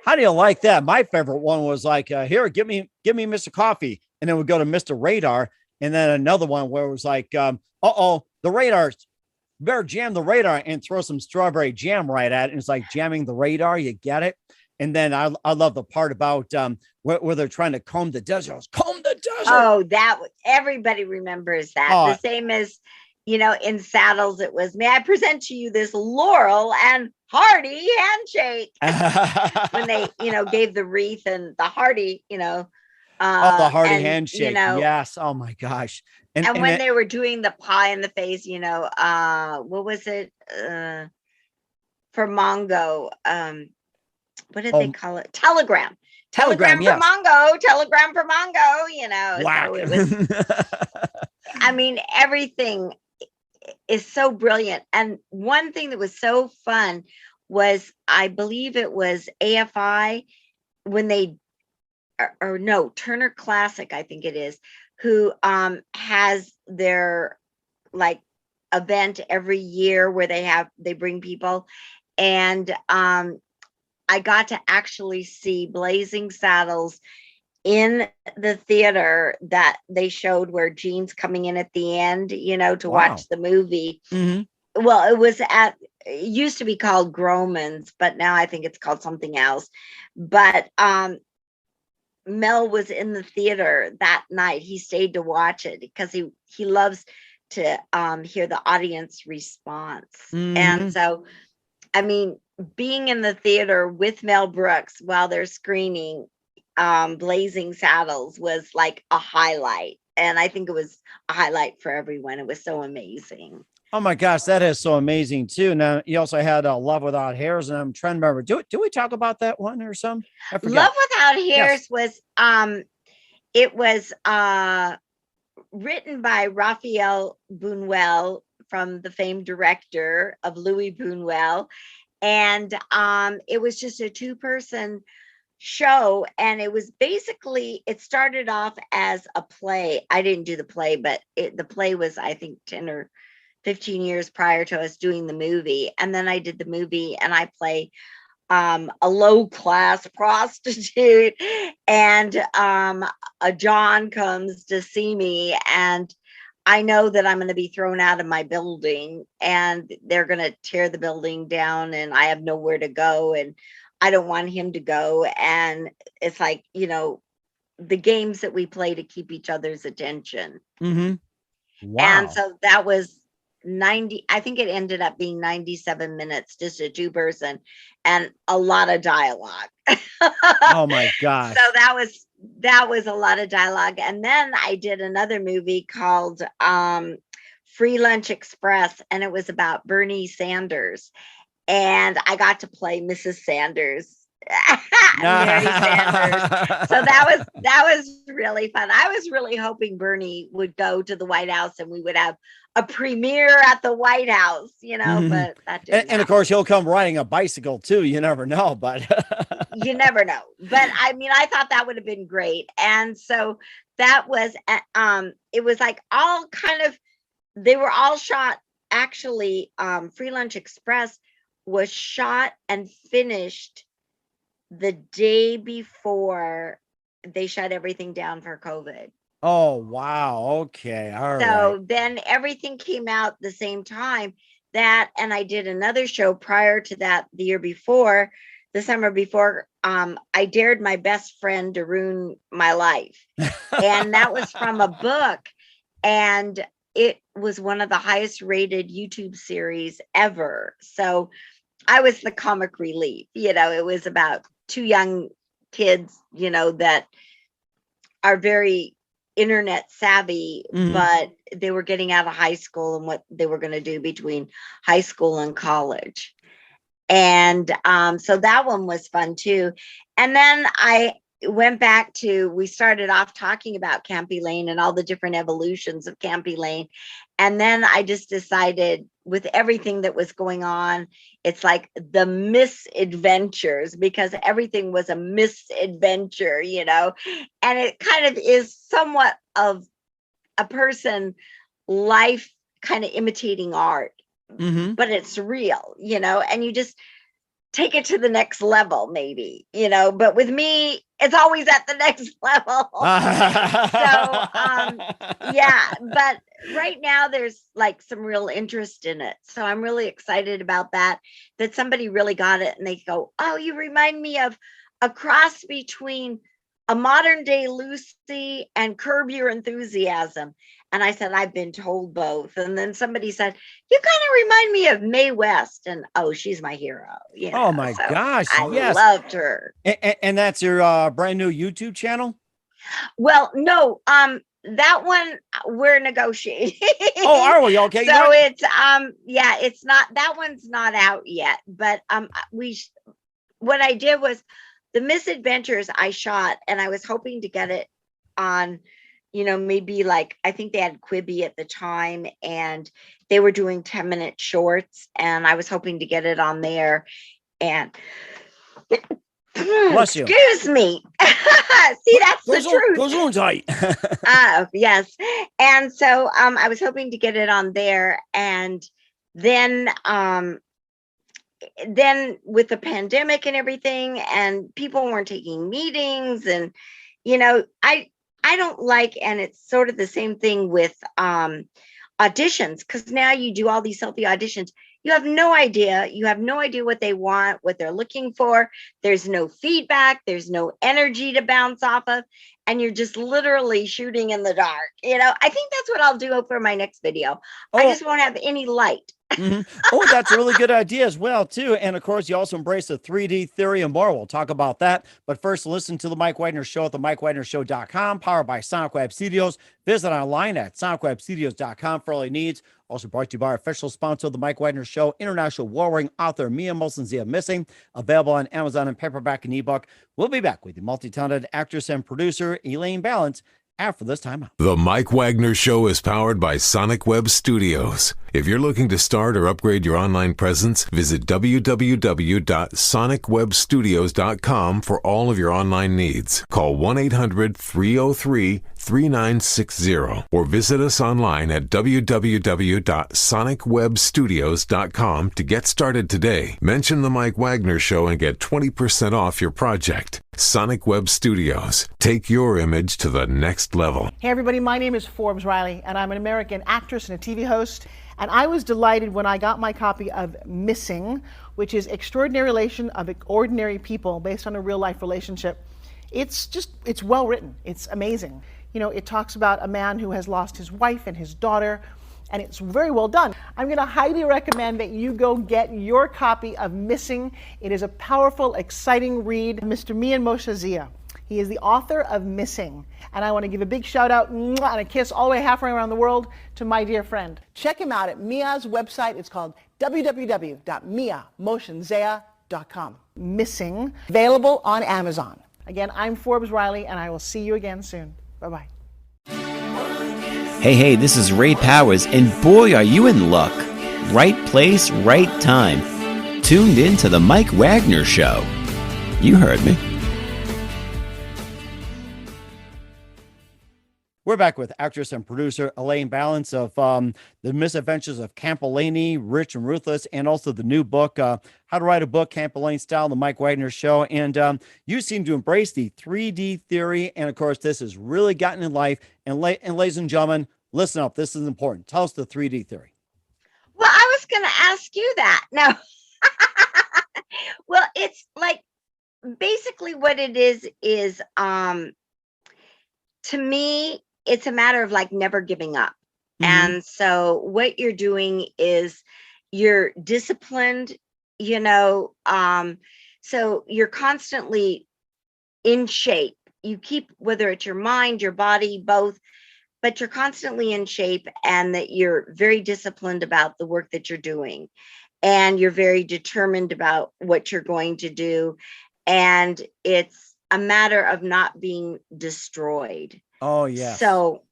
How do you like that? My favorite one was like, here, give me Mr. Coffee. And then we go to Mr. Radar. And then another one where it was like, the radar, better jam the radar and throw some strawberry jam right at it. And it's like jamming the radar. You get it? And then I love the part about where they're trying to comb the desert. Comb the desert. Oh, everybody remembers that. The same as, in Saddles, it was, may I present to you this Laurel and Hardy handshake. When they, gave the wreath and the Hardy, the Hardy handshake. Yes. Oh my gosh. And when they were doing the pie in the face, what was it? For Mongo. What did they call it? Telegram for yes. Mongo, telegram for Mongo, Wow. So it was, I mean, everything is so brilliant. And one thing that was so fun was, I believe it was AFI when they, or no, Turner Classic, I think it is, who has their like event every year where they bring people. And I got to actually see Blazing Saddles in the theater that they showed, where Gene's coming in at the end, to watch the movie. Mm-hmm. Well, it used to be called Groman's, but now I think it's called something else. But Mel was in the theater that night. He stayed to watch it because he loves to hear the audience response. Mm-hmm. And so, I mean, being in the theater with Mel Brooks while they're screening Blazing Saddles was like a highlight. And I think it was a highlight for everyone. It was so amazing. Oh my gosh, that is so amazing too. Now you also had Love Without Hairs, and I'm trying to remember. Do we talk about that one or something? I forget. Love Without Hairs was it was written by Raphael Buñuel, from the famed director of Louis Buñuel. And it was just a 2-person show. And it was basically, it started off as a play. I didn't do the play, but the play was, I think, 10 or 15 years prior to us doing the movie. And then I did the movie, and I play a low-class prostitute, and a John comes to see me, and I know that I'm going to be thrown out of my building, and they're going to tear the building down, and I have nowhere to go, and I don't want him to go. And it's like, the games that we play to keep each other's attention. Mm-hmm. Wow. And so that was 90, I think it ended up being 97 minutes, just a 2-person, and a lot of dialogue. Oh my gosh. So that was a lot of dialogue. And then I did another movie called Free Lunch Express, and it was about Bernie Sanders, and I got to play Mrs. Sanders. Mary Sanders. So that was really fun. I was really hoping Bernie would go to the White House and we would have a premiere at the White House, Mm-hmm. but that didn't and of course he'll come riding a bicycle too. You never know, but you never know. But I mean, I thought that would have been great. And so that was it was like all kind of, they were all shot actually. Free Lunch Express was shot and finished the day before they shut everything down for COVID. Oh, wow. Okay. All right. So then everything came out the same time. That, and I did another show prior to that the year before, the summer before. I dared my best friend to ruin my life. And that was from a book. And it was one of the highest rated YouTube series ever. So I was the comic relief. It was about 2 young kids, that are very internet savvy, Mhm. but they were getting out of high school and what they were going to do between high school and college. And so that one was fun too. And then I went back to, we started off talking about Camp Elaine and all the different evolutions of Camp Elaine. And then I just decided, with everything that was going on, it's like the misadventures, because everything was a misadventure, you know, and it kind of is somewhat of a person life kind of imitating art, but it's real, you know, and you just take it to the next level, maybe, you know, but with me, it's always at the next level. Yeah, but right now there's like some real interest in it. So I'm really excited about that somebody really got it and they go, oh, you remind me of a cross between a modern day Lucy and Curb Your Enthusiasm. And I said, I've been told both. And then somebody said, you kind of remind me of Mae West. And oh, she's my hero. You know? Oh my gosh. I yes. loved her. And that's your brand new YouTube channel? Well, no, that one we're negotiating. Oh, are we? Okay. So it's yeah, it's not, that one's not out yet. But what I did was the misadventures I shot, and I was hoping to get it on, you know, maybe like, I think they had Quibi at the time and they were doing 10-minute shorts, and I was hoping to get it on there. And bless you. Excuse me. See, that's the truth. Goes on tight. Yes. And so I was hoping to get it on there. And then with the pandemic and everything, and people weren't taking meetings, and, you know, I don't like, and it's sort of the same thing with auditions, because now you do all these selfie auditions. You have no idea. You have no idea what they want, what they're looking for. There's no feedback. There's no energy to bounce off of. And you're just literally shooting in the dark. You know, I think that's what I'll do for my next video. I just won't have any light. Oh, that's a really good idea as well, too. And of course, you also embrace the 3D theory and more. We'll talk about that. But first, listen to the Mike Wagner Show at the MikeWagnerShow.com, powered by Sonic Web Studios. Visit online at SonicWebStudios.com for all your needs. Also brought to you by our official sponsor of the Mike Wagner Show, international warring author Mia Molson-Zia Missing, available on Amazon in paperback and ebook. We'll be back with the multi-talented actress and producer Elaine Ballace after this time out. The Mike Wagner Show is powered by Sonic Web Studios. If you're looking to start or upgrade your online presence, visit www.sonicwebstudios.com for all of your online needs. Call 1-800-303-3960 or visit us online at www.sonicwebstudios.com to get started today. Mention the Mike Wagner Show and get 20% off your project. Sonic Web Studios. Take your image to the next level. Hey everybody, my name is Forbes Riley, and I'm an American actress and a TV host. And I was delighted when I got my copy of Missing, which is Extraordinary Relation of Ordinary People based on a real life relationship. It's well written. It's amazing. You know, it talks about a man who has lost his wife and his daughter, and it's very well done. I'm going to highly recommend that you go get your copy of Missing. It is a powerful, exciting read. Mr. Mian Moshe Zia. He is the author of Missing. And I want to give a big shout out and a kiss all the way halfway around the world to my dear friend. Check him out at Mia's website. It's called www.miamotionsea.com. Missing, available on Amazon. Again, I'm Forbes Riley, and I will see you again soon. Bye-bye. Hey, this is Ray Powers, and boy, are you in luck. Right place, right time. Tuned in to the Mike Wagner Show. You heard me. We're back with actress and producer Elaine Ballace of The Misadventures of Camp Elaine, Rich and Ruthless, and also the new book, How to Write a Book, Camp Elaine Style, The Mike Wagner Show. And you seem to embrace the 3D theory. And of course, this has really gotten in life. And ladies and gentlemen, listen up. This is important. Tell us the 3D theory. Well, I was going to ask you that. No. Well, it's like basically what it is to me, it's a matter of like never giving up. And so what you're doing is you're disciplined, you know, so you're constantly in shape. You keep, whether it's your mind, your body, both, but you're constantly in shape, and that you're very disciplined about the work that you're doing. And you're very determined about what you're going to do. And it's a matter of not being destroyed. Oh, yes. So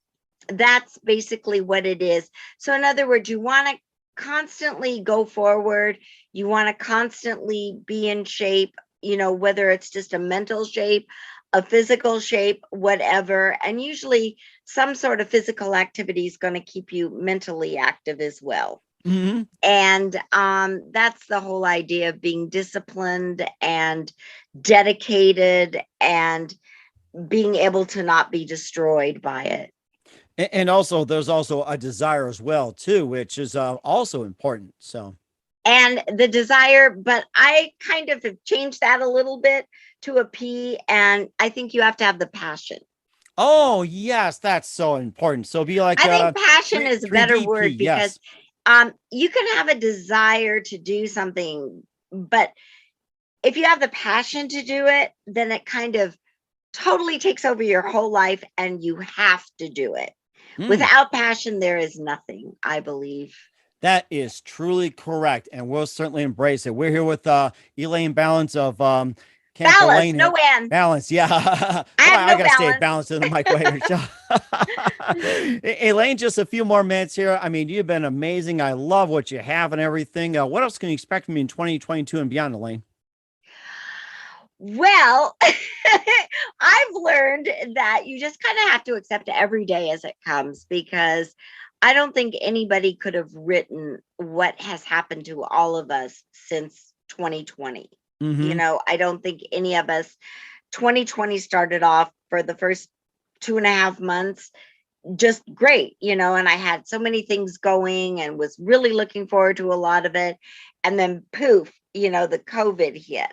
that's basically what it is. So in other words, you want to constantly go forward. You want to constantly be in shape, whether it's just a mental shape, a physical shape, whatever. And usually some sort of physical activity is going to keep you mentally active as well. Mm-hmm. And that's the whole idea of being disciplined and dedicated and being able to not be destroyed by it. And also, there's also a desire as well, too, which is also important. So, and the desire, but I kind of have changed that a little bit to a P, and I think you have to have the passion. Oh, yes, that's so important. So be like, I think passion is a better 3DP, word, because you can have a desire to do something, but if you have the passion to do it, then it kind of totally takes over your whole life, and you have to do it. Without passion, there is nothing, I believe. That is truly correct, and we'll certainly embrace it. We're here with Elaine Ballace of Camp Ballace, Elaine. no end. Ballace, yeah. I gotta stay balanced in the Mike Wagner show. Elaine, just a few more minutes here. I mean, you've been amazing. I love what you have and everything. What else can you expect from me in 2022 and beyond, Elaine? Well, I've learned that you just kind of have to accept every day as it comes, because I don't think anybody could have written what has happened to all of us since 2020. Mm-hmm. I don't think any of us, 2020 started off for the first 2.5 months just great, and I had so many things going and was really looking forward to a lot of it. And then poof, the COVID hit.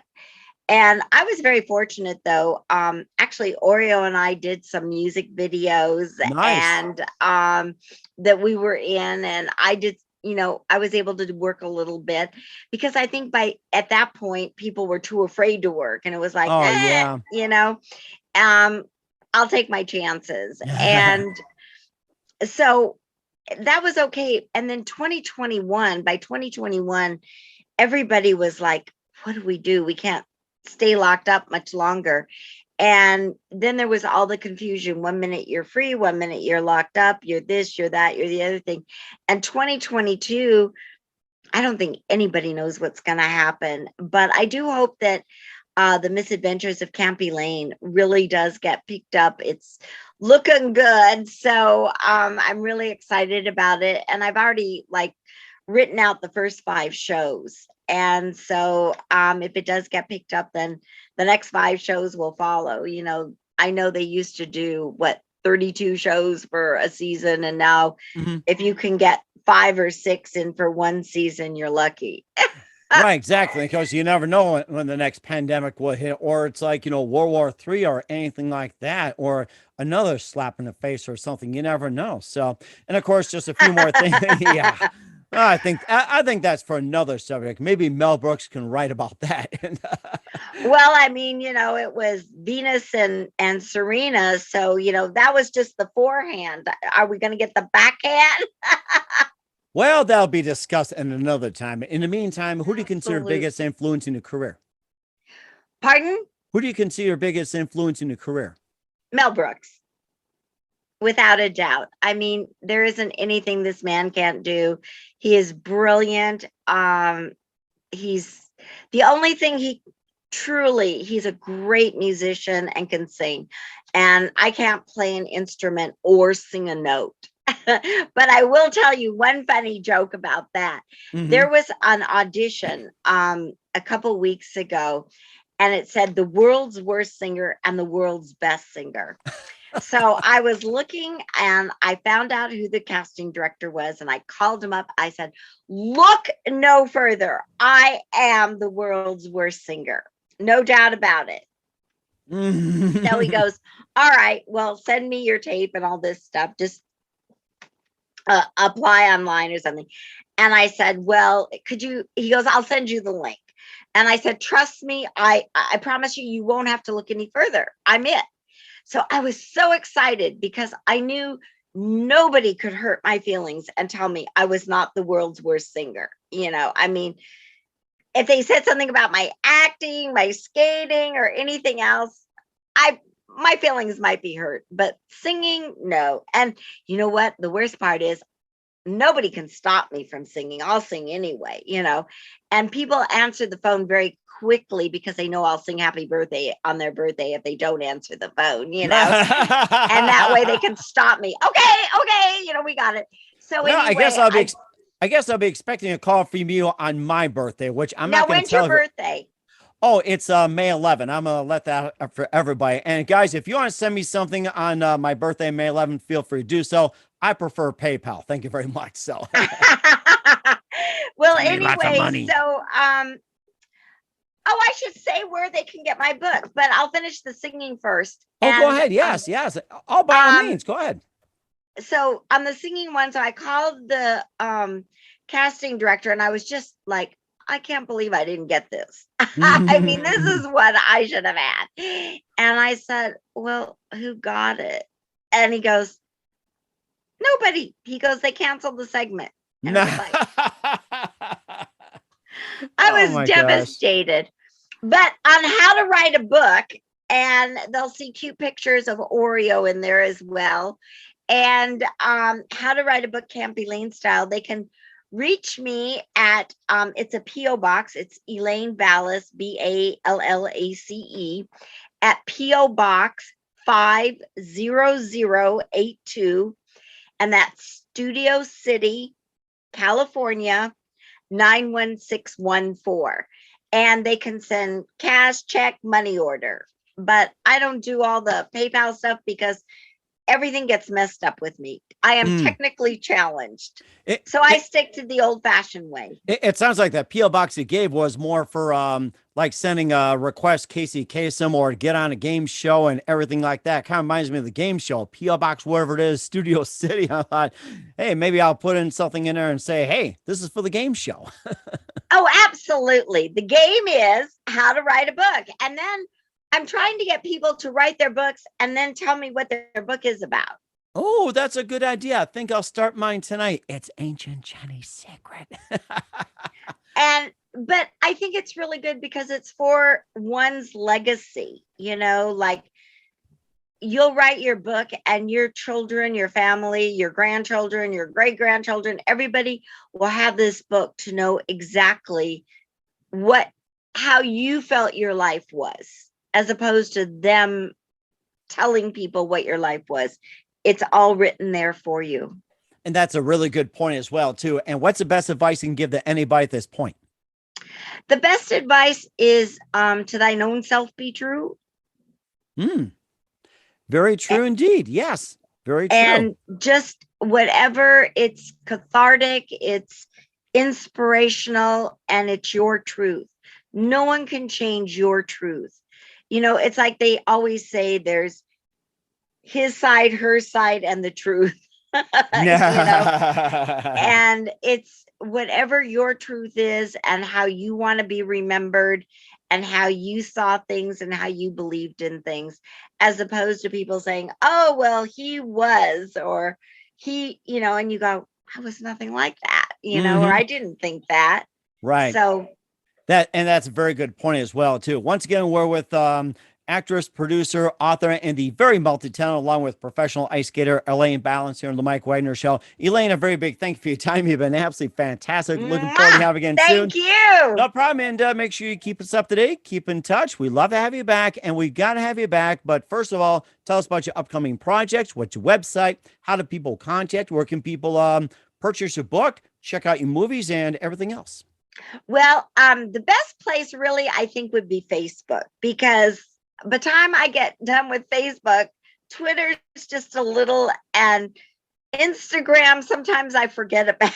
And I was very fortunate, though. Actually, Oreo and I did some music videos. Nice. And that we were in, and I did, I was able to work a little bit, because I think at that point, people were too afraid to work, and it was like, yeah. I'll take my chances. And so that was okay. And then by 2021, everybody was like, what do? We can't stay locked up much longer. And then there was all the confusion. 1 minute you're free, 1 minute you're locked up, you're this, you're that, you're the other thing. And 2022, I don't think anybody knows what's going to happen, but I do hope that the Misadventures of Camp Elaine really does get picked up. It's looking good. So I'm really excited about it. And I've already written out the first 5 shows. And so if it does get picked up, then the next 5 shows will follow. I know they used to do 32 shows for a season. And now if you can get 5 or 6 in for one season, you're lucky. Right, exactly. Because you never know when the next pandemic will hit, or it's like, World War III or anything like that, or another slap in the face or something. You never know. So, and of course, just a few more things. Yeah. I think that's for another subject. Maybe Mel Brooks can write about that. Well, I mean, it was Venus and Serena. So, that was just the forehand. Are we going to get the backhand? Well, that'll be discussed in another time. In the meantime, who do you consider Absolutely. biggest influence in your career? Pardon? Who do you consider biggest influence in your career? Mel Brooks. Without a doubt. I mean, there isn't anything this man can't do. He is brilliant. He's the only thing he's a great musician and can sing. And I can't play an instrument or sing a note. But I will tell you one funny joke about that. Mm-hmm. There was an audition a couple weeks ago, and it said the world's worst singer and the world's best singer. So I was looking, and I found out who the casting director was, and I called him up. I said, look no further. I am the world's worst singer. No doubt about it. So he goes, all right, well, send me your tape and all this stuff. Just apply online or something. And I said, well, he goes, I'll send you the link. And I said, trust me, I promise you won't have to look any further. I'm it. So I was so excited, because I knew nobody could hurt my feelings and tell me I was not the world's worst singer. I mean, if they said something about my acting, my skating, or anything else, my feelings might be hurt, but singing, no. And you know what? The worst part is nobody can stop me from singing. I'll sing anyway, and people answer the phone very quickly because they know I'll sing happy birthday on their birthday if they don't answer the phone, and that way they can stop me. Okay, we got it. So well, anyway, I guess I'll be expecting a call from you on my birthday, which I'm now not going to when's tell your you. birthday? Oh, it's May 11. I'm going to let that up for everybody. And guys, if you want to send me something on my birthday, May 11th, feel free to do so. I prefer PayPal. Thank you very much. So, well, Send me lots of anyway, money. so I should say where they can get my book, but I'll finish the singing first. go And, ahead. Yes. All by all means, go ahead. So on the singing one, so I called the casting director, and I was just like, I can't believe I didn't get this. I mean, this is what I should have had. And I said, well, who got it? And he goes, nobody. He goes, they canceled the segment. And I was devastated. But on how to write a book, and they'll see cute pictures of Oreo in there as well. And how to write a book can't be Elaine style. They can reach me at it's a P.O. box. It's Elaine Ballace, Ballace, at P.O. Box 50082, and that's Studio City, California 91614. And they can send cash, check, money order. But I don't do all the PayPal stuff because everything gets messed up with me. I am technically challenged. So I stick to the old fashioned way. It sounds like that P.O. box you gave was more for like sending a request Casey Kasem or get on a game show and everything like that. Kind of reminds me of the game show, P.O. box, wherever it is, Studio City. I thought, hey, maybe I'll put in something in there and say, hey, this is for the game show. Oh, absolutely. The game is how to write a book. And then I'm trying to get people to write their books and then tell me what their book is about. Oh, that's a good idea. I think I'll start mine tonight. It's Ancient Chinese Secret. But I think it's really good because it's for one's legacy, like you'll write your book and your children, your family, your grandchildren, your great-grandchildren, everybody will have this book to know exactly how you felt your life was, as opposed to them telling people what your life was. It's all written there for you. And that's a really good point as well, too. And what's the best advice you can give to anybody at this point? The best advice is to thine own self be true. Very true indeed. Yes, very true. And just whatever, it's cathartic, it's inspirational, and it's your truth. No one can change your truth. It's like they always say there's his side, her side, and the truth. And it's whatever your truth is and how you want to be remembered and how you saw things and how you believed in things, as opposed to people saying, oh, well, he was, or he, and you go, I was nothing like that, or I didn't think that. Right. So that's a very good point as well, too. Once again, we're with actress, producer, author, and the very multi-talented, along with professional ice skater, Elaine Ballace, here on the Mike Wagner Show. Elaine, a very big thank you for your time. You've been absolutely fantastic. Looking forward to having you again soon. Thank you. No problem. And make sure you keep us up to date. Keep in touch. We love to have you back, and we got to have you back. But first of all, tell us about your upcoming projects. What's your website? How do people contact? Where can people purchase your book, check out your movies, and everything else? Well, the best place really, I think, would be Facebook, because by the time I get done with Facebook, Twitter's just a little, and Instagram, sometimes I forget about.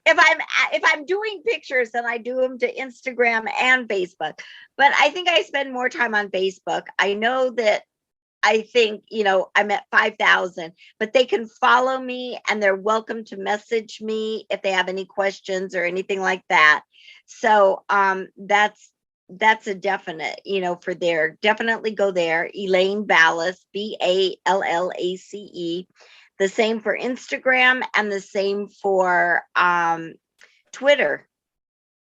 If I'm doing pictures, then I do them to Instagram and Facebook. But I think I spend more time on Facebook. I know that I'm at 5,000, but they can follow me and they're welcome to message me if they have any questions or anything like that. So that's a definite, for there. Definitely go there. Elaine Ballace, Ballace. The same for Instagram and the same for Twitter.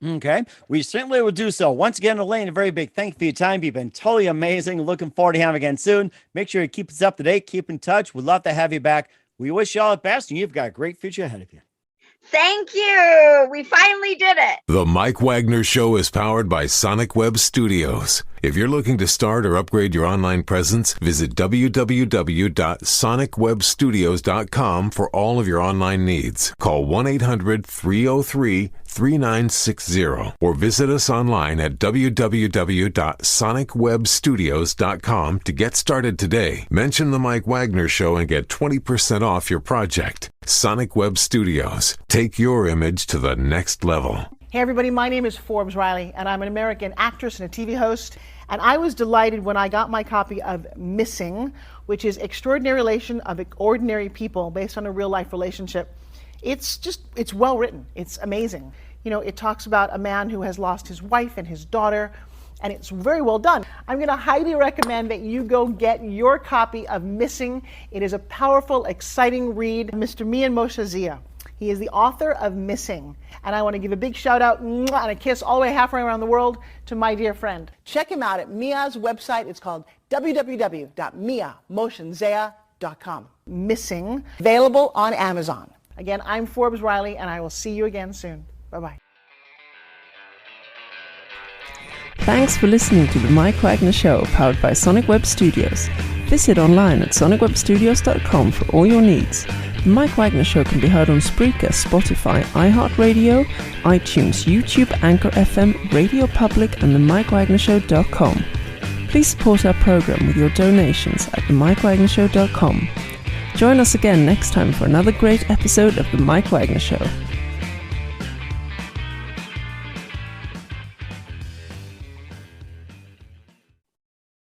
Okay, we certainly will do so. Once again, Elaine, a very big thank you for your time. You've been totally amazing. Looking forward to having you again soon. Make sure you keep us up to date, keep in touch. We'd love to have you back. We wish you all the best, and you've got a great future ahead of you. Thank you. We finally did it. The Mike Wagner Show is powered by Sonic Web Studios. If you're looking to start or upgrade your online presence, visit www.sonicwebstudios.com for all of your online needs. Call 1-800-303-3960 or visit us online at www.sonicwebstudios.com to get started today. Mention the Mike Wagner Show and get 20% off your project. Sonic Web Studios. Take your image to the next level. Hey everybody, my name is Forbes Riley, and I'm an American actress and a TV host. And I was delighted when I got my copy of Missing, which is Extraordinary Relation of Ordinary People based on a real life relationship. It's well written. It's amazing. You know, it talks about a man who has lost his wife and his daughter, and it's very well done. I'm going to highly recommend that you go get your copy of Missing. It is a powerful, exciting read. Mr. Mian Moshe Zia. He is the author of Missing. And I want to give a big shout out and a kiss all the way halfway around the world to my dear friend. Check him out at Mia's website. It's called www.miamotionsea.com. Missing, available on Amazon. Again, I'm Forbes Riley, and I will see you again soon. Bye-bye. Thanks for listening to the Mike Wagner Show, powered by Sonic Web Studios. Visit online at sonicwebstudios.com for all your needs. The Mike Wagner Show can be heard on Spreaker, Spotify, iHeartRadio, iTunes, YouTube, Anchor FM, Radio Public, and themikewagnershow.com. Please support our program with your donations at themikewagnershow.com. Join us again next time for another great episode of The Mike Wagner Show.